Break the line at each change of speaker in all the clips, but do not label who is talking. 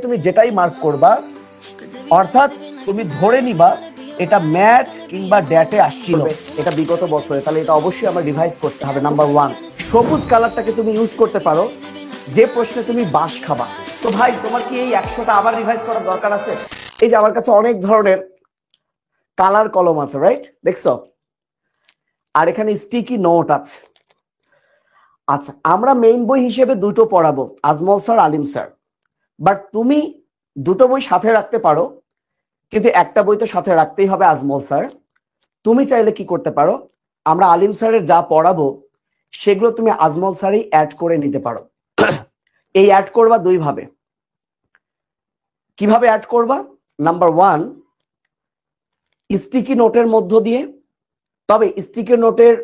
তুমি যেটাই মার্ক করবা অর্থাৎ তুমি ধরে নিবা এটা ম্যাট কিংবা ড্যাটে আসছিল, এটা বিগত বছরে, তাহলে এটা অবশ্যই আমার রিভাইজ করতে হবে। নাম্বার 1, সবুজ কালারটাকে তুমি ইউজ করতে পারো যে প্রশ্নে তুমি বাঁশ খাবা। তো ভাই তোমার কি এই 100টা আবার রিভাইজ করার দরকার আছে? এই যে আমার কাছে অনেক ধরনের কালার কলম আছে, রাইট? দেখছো? আর এখানে স্টিকি নোট আছে। আচ্ছা, আমরা মেইন বই হিসেবে দুটো পড়াবো, Ajmal sir, Alim sir. But তুমি দুটো বই সাথে রাখতে পারো, কিন্তু একটা বই তো সাথে রাখতেই হবে, আজমল স্যার। তুমি চাইলে কি করতে পারো, আমরা আলিম স্যারের যা পড়াবো সেগুলো তুমি আজমল স্যারই অ্যাড করে নিতে পারো। এই অ্যাড করবা দুই ভাবে। কিভাবে অ্যাড করবা? নাম্বার 1, স্টিকি নোটের মধ্য দিয়ে। তবে স্টিকি নোটের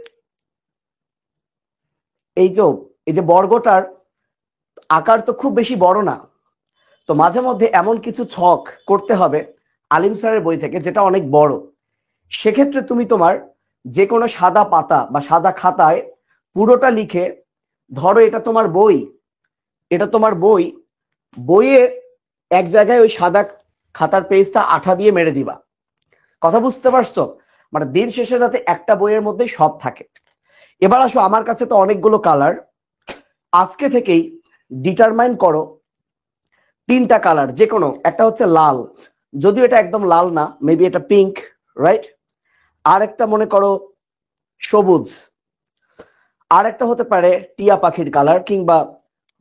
এই যে বর্গটার আকার তো খুব বেশি বড় না, তো মাঝে মধ্যে এমন কিছু ছক করতে হবে আলিম স্যারের বই থেকে যেটা অনেক বড়। সেক্ষেত্রে তুমি তোমার যে কোনো সাদা পাতা বা সাদা খাতায় পুরোটা লিখে, ধরো এটা তোমার বই, এটা তোমার বই, বইয়ের এক জায়গায় ওই সাদা খাতার পেজটা আঠা দিয়ে মেরে দিবা। কথা বুঝতে পারছো? মানে দিন শেষে যাতে একটা বইয়ের মধ্যে সব থাকে। এবার আসো, আমার কাছে তো অনেকগুলো কালার, আজকে থেকেই ডিটারমাইন করো 3টা কালার, যে কোনো একটা হচ্ছে লাল, যদিও এটা একদম লাল না, মেবি এটা পিঙ্ক, রাইট? আর একটা মনে করো সবুজ, আর একটা হতে পারে টিয়া পাখির কালার কিংবা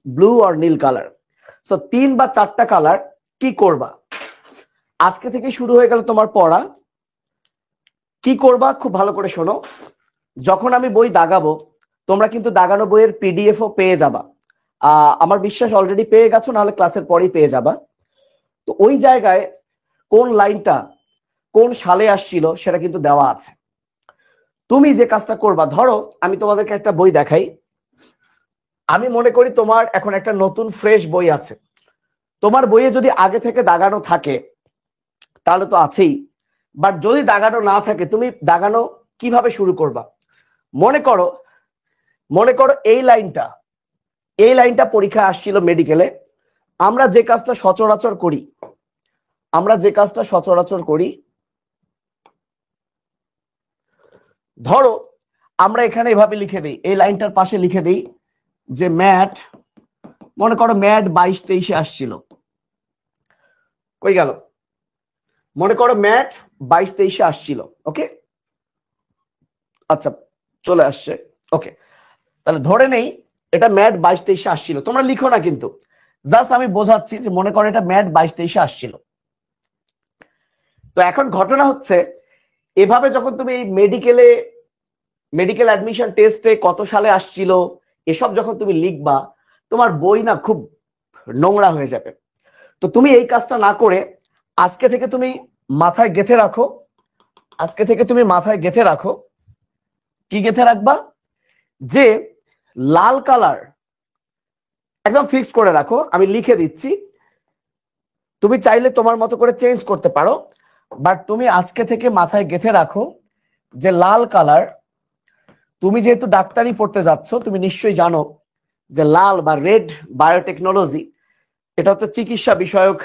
ব্লু আর নীল কালার। সো 3 বা 4টা কালার কি করবা? আজকে থেকে শুরু হয়ে গেল তোমার পড়া। কি করবা খুব ভালো করে শোনো। যখন আমি বই দাগাবো, তোমরা কিন্তু দাগানো বইয়ের পিডিএফও পেয়ে যাবা। আমার বিশ্বাস অলরেডি পেয়ে গেছো, নাহলে ক্লাসের পরেই পেয়ে যাবা। তো ওই জায়গায় কোন লাইনটা কোন সালে আসছিল সেটা কিন্তু দেওয়া আছে। তুমি যে কাজটা করবা, ধরো আমি তোমাদেরকে একটা বই দেখাই। আমি মনে করি তোমার এখন একটা নতুন ফ্রেশ বই আছে। তোমার বইয়ে যদি আগে থেকে দাগানো থাকে তাহলে তো আছেই, বাট যদি দাগানো না থাকে, তুমি দাগানো কিভাবে শুরু করবা? মনে করো এই লাইনটা পরীক্ষায় আসছিল মেডিকেলে। আমরা যে কাজটা সচরাচর করি, ধরো আমরা এখানে এভাবে লিখে দিই, এই লাইনটার পাশে লিখে দিই যে ম্যাট, মনে করো ম্যাট 22-23 আসছিল। কই গেল? মনে করো ম্যাট 22-23 আসছিল। ওকে, আচ্ছা চলে আসছে। ওকে, তাহলে ধরে নেই এটা ম্যাট 22-23 আসছিল। তোমরা লিখো না কিন্তু, জাস্ট আমি বোঝাচ্ছি যে মনে করো এটা ম্যাট 22-23 আসছিল। তো এখন ঘটনা হচ্ছে, এভাবে যখন তুমি এই মেডিকেল অ্যাডমিশন টেস্টে কত সালে আসছিল এসব যখন তুমি লিখবা, তোমার বই না খুব নোংরা হয়ে যাবে। তো তুমি এই কাজটা না করে আজকে থেকে তুমি মাথায় গেঁথে রাখো, কি গেঁথে রাখবা? যে লাল কালার একদম ফিক্স করে রাখো। আমি লিখে দিচ্ছি, তুমি চাইলে তোমার মতো করে চেঞ্জ করতে পারো, বাট তুমি আজকে থেকে মাথায় গেঁথে রাখো যে লাল কালার, তুমি যেহেতু ডাক্তারি পড়তে যাচ্ছ, তুমি নিশ্চয়ই জানো যে লাল বা রেড বায়োটেকনোলজি, এটা হচ্ছে চিকিৎসা বিষয়ক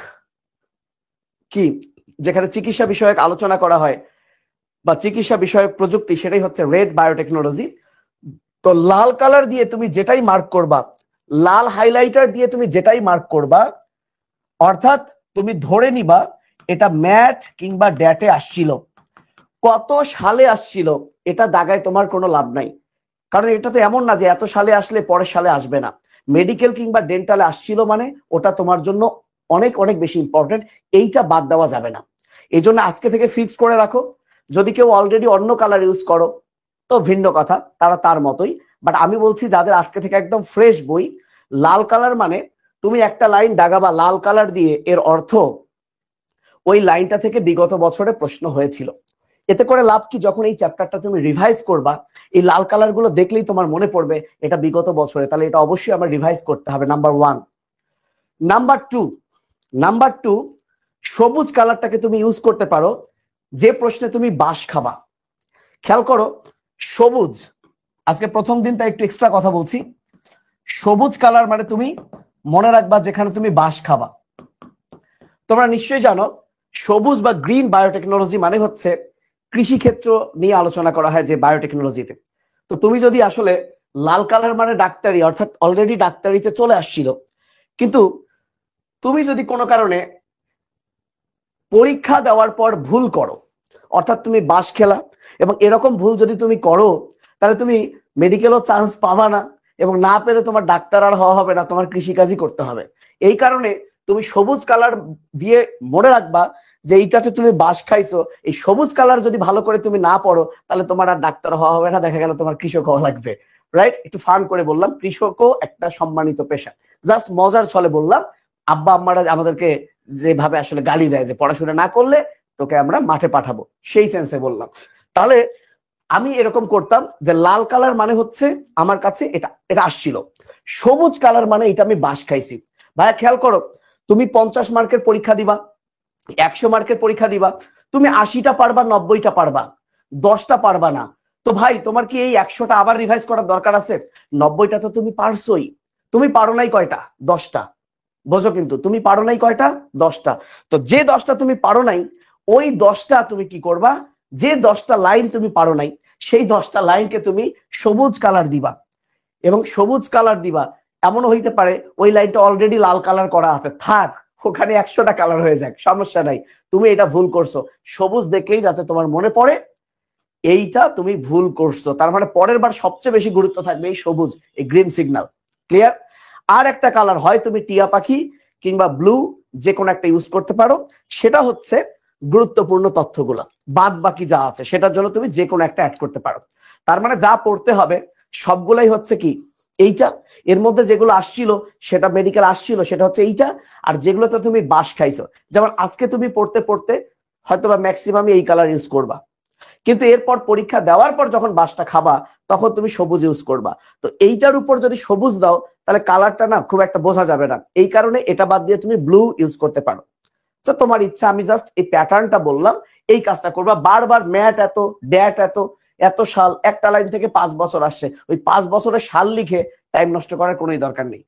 যেখানে চিকিৎসা বিষয়ক আলোচনা করা হয় বা চিকিৎসা বিষয়ক প্রযুক্তি, সেটাই হচ্ছে রেড বায়োটেকনোলজি। তো লাল কালার দিয়ে তুমি যেটাই মার্ক করবা, লাল হাইলাইটার দিয়ে তুমি যেটাই মার্ক করবা, অর্থাৎ তুমি ধরে নিবা এটা ম্যাট কিংবা ড্যাটে আসছিল। কত সালে আসছিল এটা দাগায় তোমার কোনো লাভ নাই, কারণ এটা তো এমন না যে এত সালে আসলে পরের সালে আসবে না। মেডিকেল কিংবা ডেন্টালে আসছিল মানে ওটা তোমার জন্য অনেক অনেক বেশি ইম্পর্টেন্ট, এইটা বাদ দেওয়া যাবে না। এই জন্য আজকে থেকে ফিক্স করে রাখো। যদি কেউ অলরেডি অন্য কালার ইউজ করো তো ভিন্ন কথা, তারা তার মতোই। বাট আমি বলছি যাদের আজকে থেকে একদম ফ্রেশ বই, লাল কালার মানে তুমি একটা লাইন দাগাবা লাল কালার দিয়ে, এর অর্থ ওই লাইনটা থেকে বিগত বছরে প্রশ্ন হয়েছিল। এতে করে লাভ কি, যখন এই চ্যাপ্টারটা তুমি রিভাইজ করবা, এই লাল কালার গুলো দেখলেই তোমার মনে পড়বে এটা বিগত বছরে, তাহলে এটা অবশ্যই আমার রিভাইজ করতে হবে। নাম্বার 1। নাম্বার টু, সবুজ কালারটাকে তুমি ইউজ করতে পারো যে প্রশ্নে তুমি বাঁশ খাবা। খেয়াল করো, সবুজ, আজকে প্রথম দিন তাই একটু এক্সট্রা কথা বলছি। সবুজ কালার মানে তুমি মনে রাখবা যেখানে তুমি বাঁশ খাবা। তোমরা নিশ্চয়ই জানো সবুজ বা গ্রিন বায়োটেকনোলজি মানে হচ্ছে কৃষি ক্ষেত্র নিয়ে আলোচনা করা হয় যে বায়োটেকনোলজিতে। তো তুমি যদি আসলে লাল কালার মানে ডাক্তারি, অর্থাৎ অলরেডি ডাক্তারিতে চলে আসছিল, কিন্তু তুমি যদি কোনো কারণে পরীক্ষা দেওয়ার পর ভুল করো, অর্থাৎ তুমি বাস খেলা, এবং এরকম ভুল যদি তুমি করো তাহলে তুমি মেডিকেলও চান্স পাবা না, এবং না পেরে তোমার ডাক্তার আর হওয়া হবে না, তোমার কৃষিকাজই করতে হবে। এই কারণে তুমি সবুজ কালার দিয়ে মনে রাখবা যে এইটাতে তুমি বাস খাইছো, এই সবুজ কালার যদি ভালো করে তুমি না পড়ো তাহলে তোমার আর ডাক্তার হওয়া হবে না, দেখা গেল তোমার কৃষক হওয়া লাগবে। রাইট? একটু ফান করে বললাম, কৃষকও একটা সম্মানিত পেশা, জাস্ট মজার ছলে বললাম। আব্বা আম্মারা আমাদেরকে যেভাবে আসলে গালি দেয় যে পড়াশোনা না করলে তোকে আমরা মাঠে পাঠাবো, সেই সেন্সে বললাম। তাহলে আমি এরকম করতাম যে লাল কালার মানে হচ্ছে আমার কাছে এটা এটা আসছিল, সবুজ কালার মানে এটা আমি বাস খাইছি। ভাইয়া খেয়াল করো, তুমি 50 মার্কের পরীক্ষা দিবা, 100 মার্কের পরীক্ষা দিবা, তুমি 80টা পারবা, 90টা পারবা, 10টা পারবা না। তো ভাই তোমার কি এই 100টা আবার রিভাইজ করার দরকার আছে? 90টা তো তুমি পারছোই, তুমি পারো নাই কয়টা? 10টা। বোঝো, কিন্তু তুমি পারো নাই কয়টা? 10টা। তো যে 10টা তুমি পারো নাই, ওই 10টা তুমি কি করবা? যে 10টা লাইন তুমি পারো নাই, সেই 10টা লাইনকে তুমি সবুজ কালার দিবা, এবং সবুজ কালার দিবা। এমনও হইতে পারে ওই লাইনটা অলরেডি লাল কালার করা আছে, থাক ওখানে 100টা কালার হয়ে যাক, সমস্যা নাই। তুমি এটা ভুল করছো, সবুজ দেখলেই যাতে তোমার মনে পড়ে এইটা তুমি ভুল করছো, তার মানে পরের বার সবচেয়ে বেশি গুরুত্ব থাকবে এই সবুজ, এই গ্রিন সিগন্যাল। ক্লিয়ার? আর একটা কালার হয় তুমি টিয়া পাখি কিংবা ব্লু, যে কোনো একটা ইউজ করতে পারো। সেটা হচ্ছে গুরুত্বপূর্ণ তথ্যগুলো, বাদ বাকি যা আছে সেটার জন্য তুমি যে কোনো একটা অ্যাড করতে পারো। তার মানে যা পড়তে হবে সবগুলাই হচ্ছে কি এইটা, এর মধ্যে যেগুলো আসছিল সেটা মেডিকেল আসছিল সেটা হচ্ছে এইটা, আর যেগুলোতে তুমি বাস খাইছো, যেমন আজকে তুমি পড়তে পড়তে হয়তোবা ম্যাক্সিমাম এই কালার ইউজ করবা, কিন্তু এরপর পরীক্ষা দেওয়ার পর যখন বাসটা খাবা তখন তুমি সবুজ ইউজ করবা। তো এইটার উপর যদি সবুজ দাও তাহলে কালারটা না খুব একটা বোঝা যাবে না, এই কারণে এটা বাদ দিয়ে তুমি ব্লু ইউজ করতে পারো। তো তোমার ইচ্ছা, আমি জাস্ট এই প্যাটার্নটা বললাম, এই কাজটা করবা। বারবার ম্যাট এত, ড্যাট এত, এত সাল, একটা লাইন থেকে 5 বছর আসছে, ওই 5 বছরের সাল লিখে টাইম নষ্ট করার কোনোই দরকার নেই।